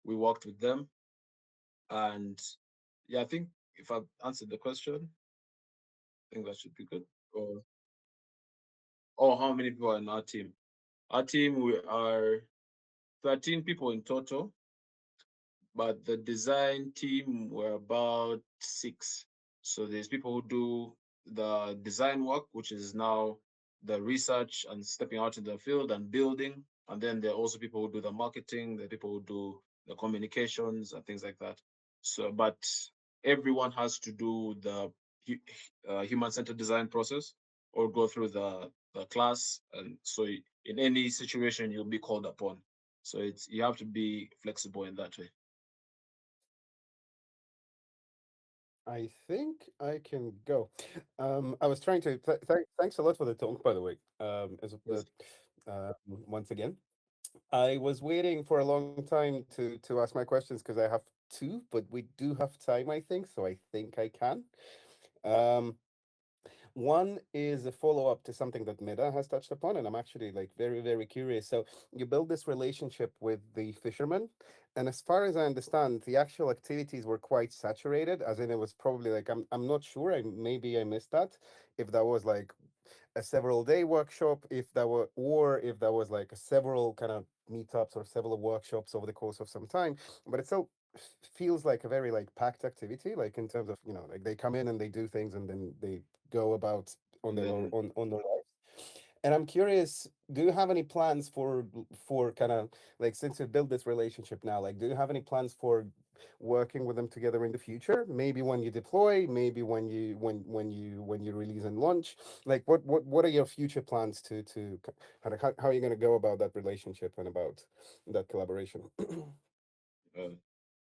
We worked with them, and yeah, I think if I've answered the question, I think that should be good. Or how many people are in our team? Our team, we are 13 people in total, but the design team were about six. So there's people who do the design work, which is now the research and stepping out in the field and building. And then there are also people who do the marketing, the people who do the communications and things like that. So, but everyone has to do the human-centered design process or go through the class. And so in any situation, you'll be called upon. So it's you have to be flexible in that way. I think I can go. I was trying to thanks a lot for the talk, by the way. As Yes. once again, I was waiting for a long time to ask my questions because I have two, but we do have time, I think, so I think I can. Um, One is a follow-up to something that Meda has touched upon, and I'm actually like very, very curious. So you build this relationship with the fishermen, and as far as I understand, the actual activities were quite saturated, as in it was probably like I'm not sure, I maybe I missed that, if that was like a several day workshop, if that were or if that was like a several kind of meetups or several workshops over the course of some time, but it still feels like a very like packed activity, like in terms of, like they come in and they do things and then they go about on And their then on their lives. And I'm curious, do you have any plans for kind of like, since you build this relationship now, like do you have any plans for working with them together in the future? Maybe when you deploy, maybe when you release and launch. Like what are your future plans to how are you going to go about that relationship and about that collaboration? uh,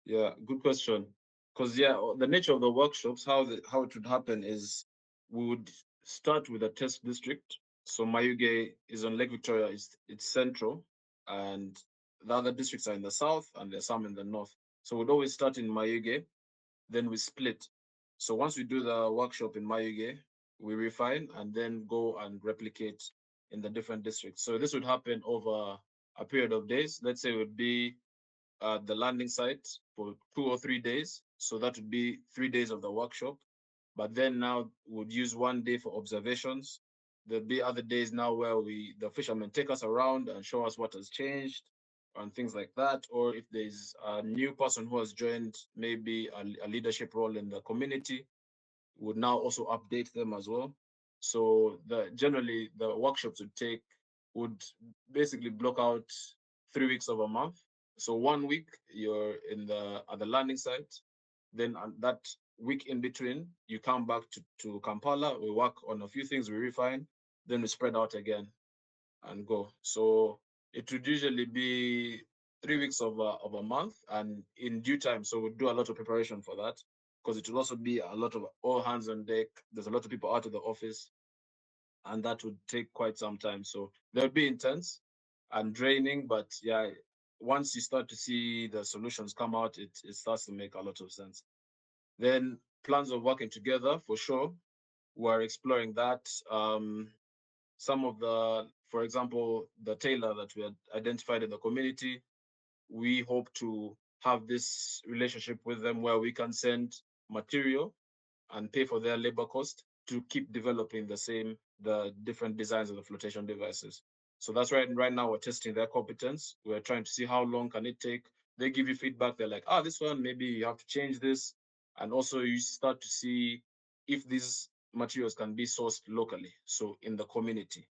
yeah, good question. Because yeah, the nature of the workshops, how it would happen is we would start with a test district. So Mayuge is on Lake Victoria. It's central, and the other districts are in the south, and there's some in the north. So we'd always start in Mayuge, then we split. So once we do the workshop in Mayuge, we refine and then go and replicate in the different districts. So this would happen over a period of days. Let's say it would be at the landing site for 2 or 3 days. So that would be 3 days of the workshop. But then now would use one day for observations. There'll be other days now where the fishermen take us around and show us what has changed and things like that. Or if there's a new person who has joined, maybe a leadership role in the community, would now also update them as well. So generally the workshops would basically block out 3 weeks of a month. So 1 week you're in the at the landing site, then that week in between you come back to Kampala. We work on a few things, we refine, then we spread out again and go. So it would usually be 3 weeks of a month and in due time. So we do a lot of preparation for that because it will also be a lot of all hands on deck. There's a lot of people out of the office and that would take quite some time. So they'll be intense and draining, but yeah, once you start to see the solutions come out, it starts to make a lot of sense. Then plans of working together for sure. We're exploring that. Some of for example, the tailor that we had identified in the community, we hope to have this relationship with them where we can send material and pay for their labor cost to keep developing the different designs of the flotation devices. So that's right now we're testing their competence. We're trying to see how long can it take. They give you feedback. They're like, this one, maybe you have to change this. And also you start to see if these materials can be sourced locally. So in the community,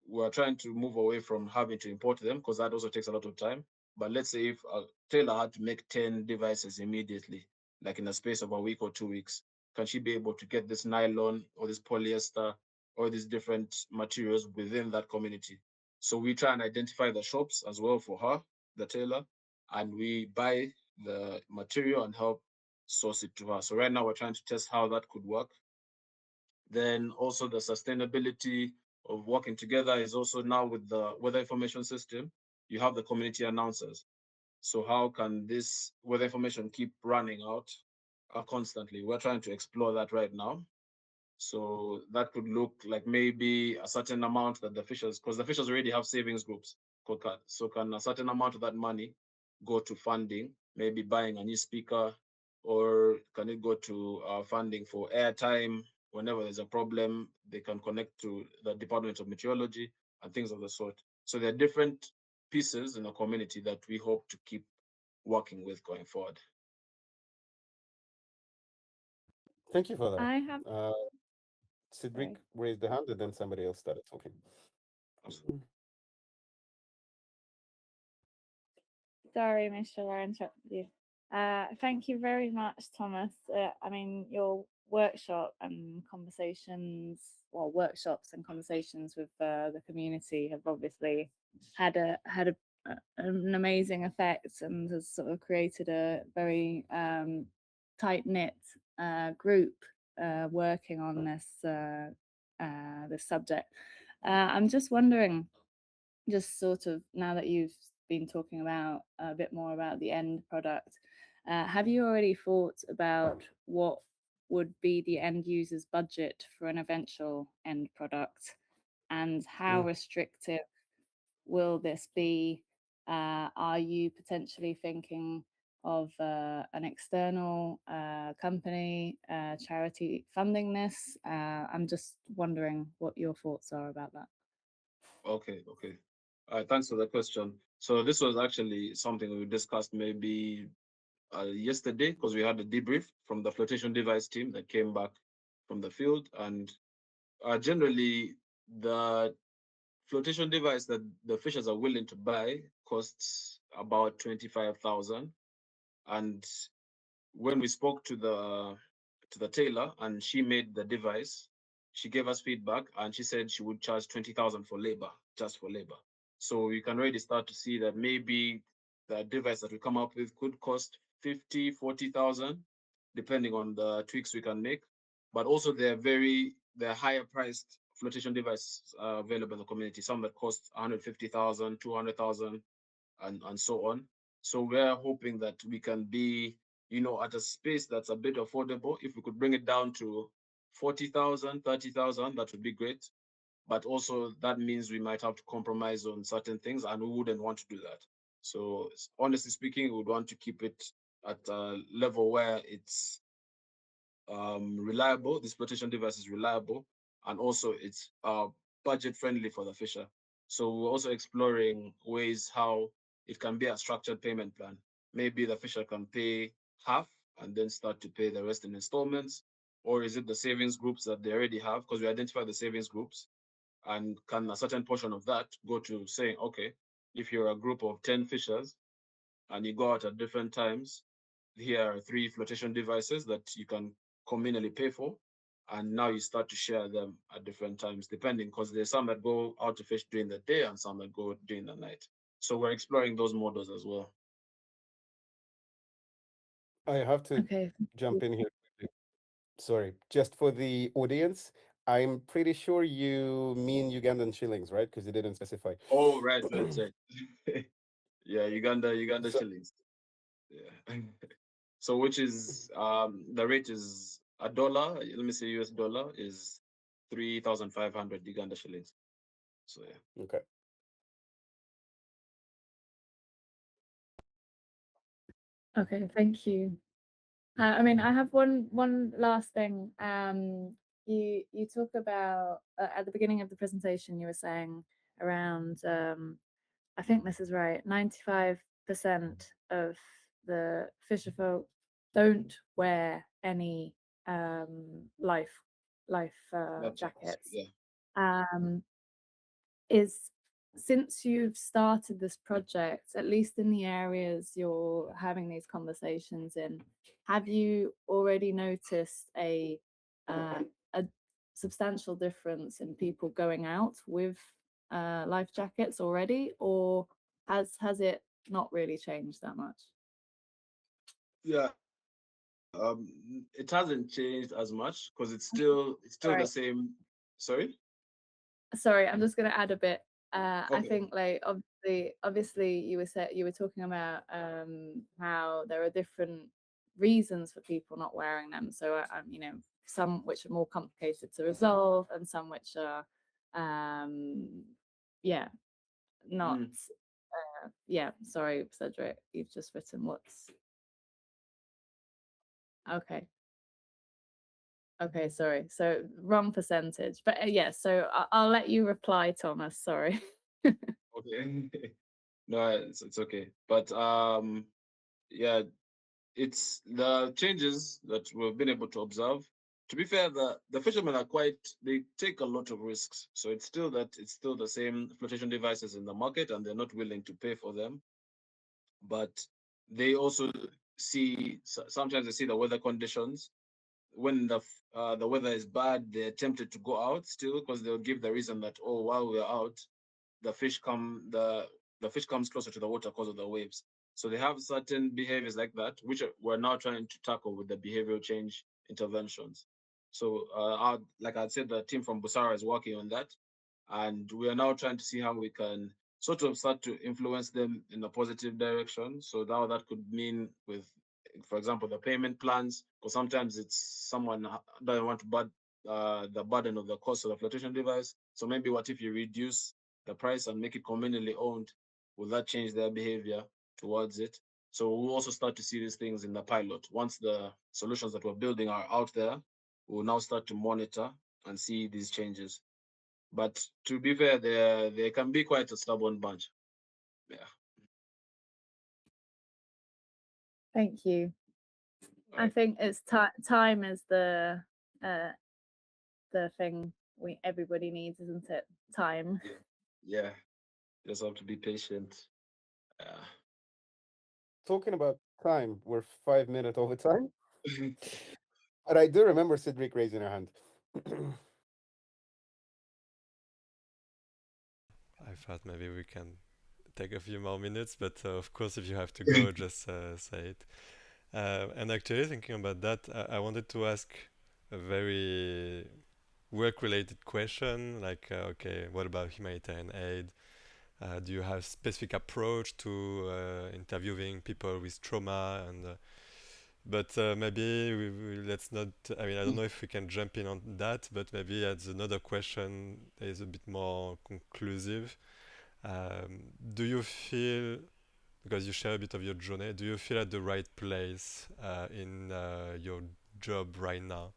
we're trying to move away from having to import them because that also takes a lot of time. But let's say if a tailor had to make 10 devices immediately, like in a space of a week or 2 weeks, can she be able to get this nylon or this polyester or these different materials within that community? So we try and identify the shops as well for her, the tailor, and we buy the material and help source it to her. So right now we're trying to test how that could work. Then also the sustainability of working together is also now with the weather information system, you have the community announcers. So how can this weather information keep running out constantly? We're trying to explore that right now. So that could look like maybe a certain amount that because the fishers already have savings groups. So can a certain amount of that money go to funding, maybe buying a new speaker, or can it go to funding for airtime? Whenever there's a problem, they can connect to the Department of Meteorology and things of the sort. So there are different pieces in the community that we hope to keep working with going forward. Thank you for that. I have. Cedric Sorry. raised the hand and then somebody else started talking. Sorry, Mr. I interrupted you. Thank you very much, Thomas. I mean, your workshop and conversations, well, workshops and conversations with the community have obviously had an amazing effect and has sort of created a very tight knit group working on this subject. I'm just wondering, just sort of now that you've been talking about a bit more about the end product, have you already thought about what would be the end user's budget for an eventual end product, and how restrictive will this be? Are you potentially thinking of an external company, charity funding this? I'm just wondering what your thoughts are about that. Okay. Thanks for the question. So this was actually something we discussed maybe yesterday, because we had a debrief from the flotation device team that came back from the field, and generally the flotation device that the fishers are willing to buy costs about 25,000. And when we spoke to the tailor and she made the device, she gave us feedback and she said she would charge 20,000 for labor, just for labor. So you can already start to see that maybe the device that we come up with could cost 50, 40,000, depending on the tweaks we can make. But also they're higher priced flotation devices available in the community, some that cost 150,000, 200,000, and so on. So we're hoping that we can be, at a space that's a bit affordable. If we could bring it down to 40,000, 30,000, that would be great. But also that means we might have to compromise on certain things, and we wouldn't want to do that. So honestly speaking, we would want to keep it at a level where it's reliable. This flotation device is reliable, and also it's budget friendly for the fisher. So we're also exploring ways how it can be a structured payment plan. Maybe the fisher can pay half and then start to pay the rest in installments, or is it the savings groups that they already have? Because we identify the savings groups, and can a certain portion of that go to saying, okay, if you're a group of 10 fishers and you go out at different times, here are 3 flotation devices that you can communally pay for, and now you start to share them at different times, depending, because there's some that go out to fish during the day and some that go during the night. So we're exploring those models as well. I have to Okay. jump in here quickly. Sorry, just for the audience, I'm pretty sure you mean Ugandan shillings, right? Because you didn't specify. Oh, right. Yeah, Uganda So- shillings. Yeah. So which is the rate is $1, let me say US dollar is 3,500 Uganda shillings. So yeah. Okay. Okay, thank you. I mean, I have one last thing. You talk about at the beginning of the presentation, you were saying around I think this is right, 95% of the fisher folk don't wear any life That's jackets. yeah. Is since you've started this project, at least in the areas you're having these conversations in, have you already noticed a substantial difference in people going out with life jackets already, or has it not really changed that much? Yeah. It hasn't changed as much because it's still Sorry. the same. Sorry? Sorry, I'm just going to add a bit. I Okay. think, like, obviously, you were talking about how there are different reasons for people not wearing them. So, some which are more complicated to resolve, and some which are, yeah, not. Yeah, sorry, Cedric, you've just written what's. Okay. Okay, sorry. So wrong percentage, but yeah. So I'll let you reply, Thomas. Sorry. No, it's okay. But yeah, it's the changes that we've been able to observe. To be fair, the fishermen are quite, they take a lot of risks. So it's still the same flotation devices in the market and they're not willing to pay for them. But they also sometimes they see the weather conditions. When the weather is bad, they're tempted to go out still because they'll give the reason that, oh, while we're out, the fish come the fish comes closer to the water because of the waves. So they have certain behaviors like that, which we're now trying to tackle with the behavioral change interventions. So like I said, the team from Busara is working on that, and we are now trying to see how we can sort of start to influence them in a positive direction. So now that could mean with, for example, the payment plans, because sometimes it's someone doesn't want to the burden of the cost of the flotation device. So maybe what if you reduce the price and make it communally owned? Will that change their behavior towards it? So we'll also start to see these things in the pilot. Once the solutions that we're building are out there, we'll now start to monitor and see these changes. But to be fair, they can be quite a stubborn bunch. Yeah. Thank you. I Right. think it's time is the thing everybody needs, isn't it? Time. Yeah. Just have to be patient. Yeah. Talking about time, we're 5 minutes over time. But I do remember Cedric raising her hand. I thought maybe we can take a few more minutes, but of course, if you have to go, just say it. And actually, thinking about that, I wanted to ask a very work-related question, like, okay, what about humanitarian aid? Do you have specific approach to interviewing people with trauma? And but maybe let's not. I mean, I don't know if we can jump in on that, but maybe as another question that is a bit more conclusive. Do you feel, because you share a bit of your journey, do you feel at the right place in your job right now?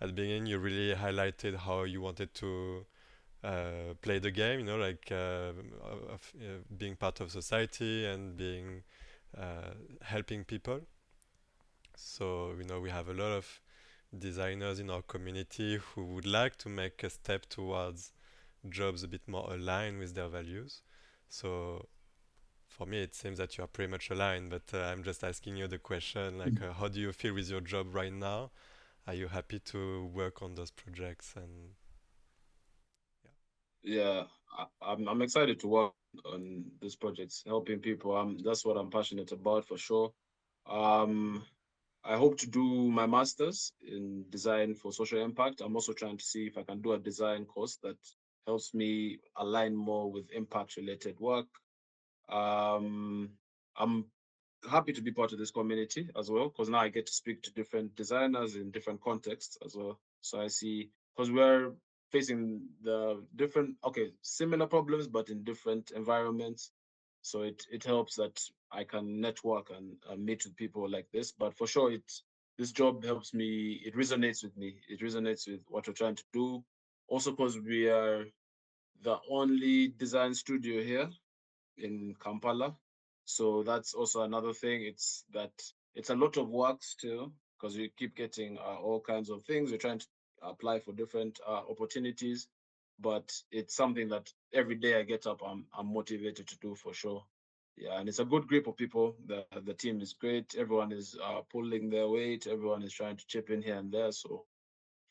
At the beginning, you really highlighted how you wanted to play the game, you know, like being part of society and being helping people. So, you know, we have a lot of designers in our community who would like to make a step towards jobs a bit more aligned with their values. So, for me, it seems that you are pretty much aligned, but I'm just asking you the question, like, how do you feel with your job right now? Are you happy to work on those projects? And Yeah. I'm excited to work on these projects, helping people. That's what I'm passionate about for sure. Um, I hope to do my master's in design for social impact. I'm also trying to see if I can do a design course that helps me align more with impact related work. Um, I'm happy to be part of this community as well because now I get to speak to different designers in different contexts as well. So I see, because we're facing the different, okay, similar problems but in different environments. So it helps that I can network and meet with people like this. But for sure, this job helps me. It resonates with me. It resonates with what we're trying to do. Also, because we are the only design studio here in Kampala. So that's also another thing. It's a lot of work still because we keep getting all kinds of things. We're trying to apply for different opportunities, but it's something that every day I get up, I'm motivated to do for sure. Yeah, and it's a good group of people. The team is great. Everyone is pulling their weight. Everyone is trying to chip in here and there. So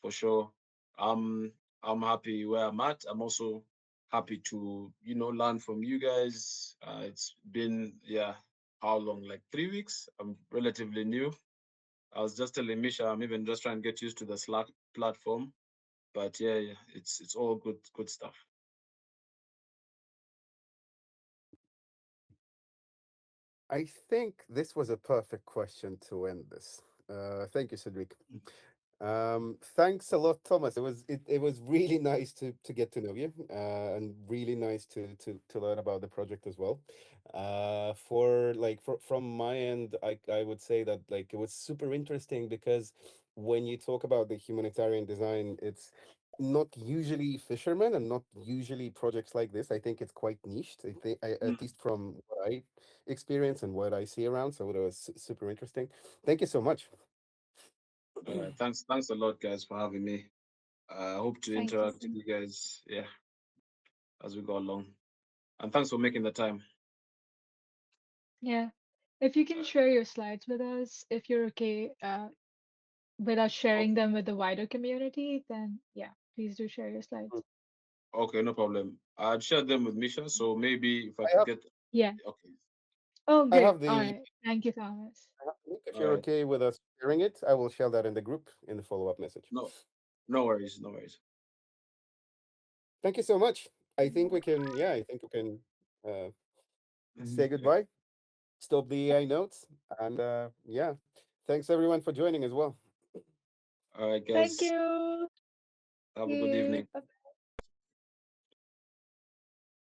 for sure. I'm I'm happy where I'm at. I'm also happy to, learn from you guys. It's been, yeah, how long? Like 3 weeks. I'm relatively new. I was just telling Misha, I'm even just trying to get used to the Slack platform. But yeah, it's all good stuff. I think this was a perfect question to end this. Thank you, Cedric. Thanks a lot, Thomas. It was really nice to get to know you, and really nice to learn about the project as well. From my end, I would say that like it was super interesting because when you talk about the humanitarian design, not usually fishermen and not usually projects like this. I think it's quite niched. I think, at Mm. least from what I experience and what I see around. So it was super interesting. Thank you so much. All right. Thanks a lot, guys, for having me. I hope to Thank you interact so with much. you guys, yeah, as we go along. And thanks for making the time. Yeah. If you can share your slides with us, if you're okay with us sharing them with the wider community, then yeah, please do share your slides. Mm. Okay, no problem. I'd share them with Misha, so maybe if I I could have get. Yeah. Okay. Oh, I great. have All the right. Thank you, Thomas. link. If All you're right. okay with us sharing it, I will share that in the group in the follow-up message. No, no worries, no worries. Thank you so much. I think we can, yeah, I think we can uh, say Yeah. goodbye, stop the AI notes, and yeah, thanks everyone for joining as well. All right, Thank guys. you. Have a good You. evening. Bye.